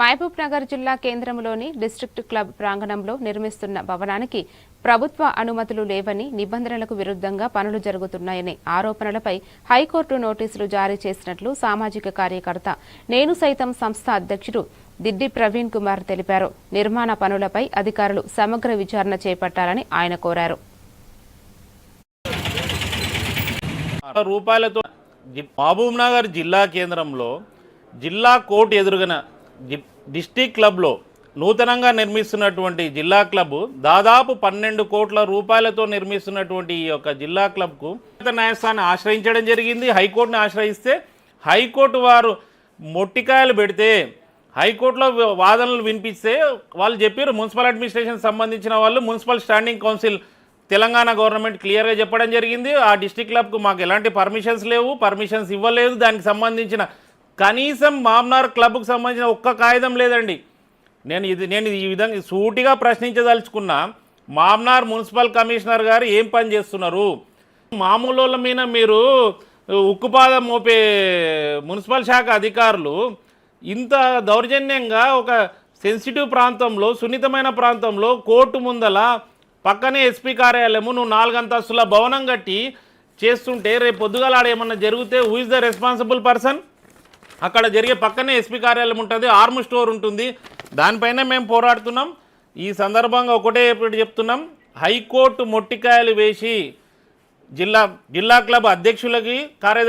మహబూబ్ నగర్ జిల్లా కేంద్రంలోని district club ప్రాంగణంలో నిర్మిస్తున్న భవనానికి ప్రభుత్వ అనుమతులు లేవని, నిబంధనలకు విరుద్ధంగా పనులు జరుగుతున్నాయనే ఆరోపణలపై హైకోర్టు నోటీసులు జారీ చేసినట్లు సామాజిక కార్యకర్త నేను సైతం సంస్థ అధ్యక్షుడు దిడ్డి ప్రవీణ్ కుమార్ తెలిపారు. నిర్మాణ పనులపై అధికారులు సమగ్ర విచారణ చేపట్టాలని ఆయన కోరారు. రూపాయలతో మహబూబ్ నగర్ జిల్లా కేంద్రంలో జిల్లా కోర్టు ఎదురుగన డిస్టిక్ క్లబ్లో నూతనంగా నిర్మిస్తున్నటువంటి జిల్లా క్లబ్ దాదాపు 12 కోట్ల రూపాయలతో నిర్మిస్తున్నటువంటి ఈ యొక్క జిల్లా క్లబ్కు న్యాయస్థానాన్ని ఆశ్రయించడం జరిగింది. హైకోర్టుని ఆశ్రయిస్తే హైకోర్టు వారు మొట్టికాయలు పెడితే హైకోర్టులో వాదనలు వినిపిస్తే వాళ్ళు చెప్పారు, మున్సిపల్ అడ్మినిస్ట్రేషన్ సంబంధించిన వాళ్ళు municipal standing council Telangana government క్లియర్గా చెప్పడం జరిగింది. ఆ డిస్టిక్ క్లబ్కు మాకు ఎలాంటి పర్మిషన్స్ లేవు, పర్మిషన్స్ ఇవ్వలేదు. దానికి సంబంధించిన కనీసం మామ్నార్ క్లబ్కు సంబంధించిన ఒక్క కాగితం లేదండి. నేను ఈ విధంగా సూటిగా ప్రశ్నించదలుచుకున్నా, మామ్నార్ మున్సిపల్ కమిషనర్ గారు ఏం పని చేస్తున్నారు? మామూలు మీద మీరు ఉక్కుపాదం మోపే మున్సిపల్ శాఖ అధికారులు ఇంత దౌర్జన్యంగా ఒక సెన్సిటివ్ ప్రాంతంలో, సున్నితమైన ప్రాంతంలో కోర్టు ముందల పక్కనే ఎస్పీ కార్యాలయము, నువ్వు 4 అంతస్తుల భవనం కట్టి చేస్తుంటే రేపు పొద్దుగాల ఆడ ఏమన్నా జరిగితే who is the responsible person? అక్కడ జరిగే పక్కనే ఎస్పీ కార్యాలయం ఉంటుంది, ఆర్మ్ స్టోర్ ఉంటుంది. దానిపైన మేము పోరాడుతున్నాం. ఈ సందర్భంగా ఒకటే చెప్తున్నాం, హైకోర్టు మొట్టికాయలు వేసి జిల్లా క్లబ్ అధ్యక్షులకి, కార్యదర్శి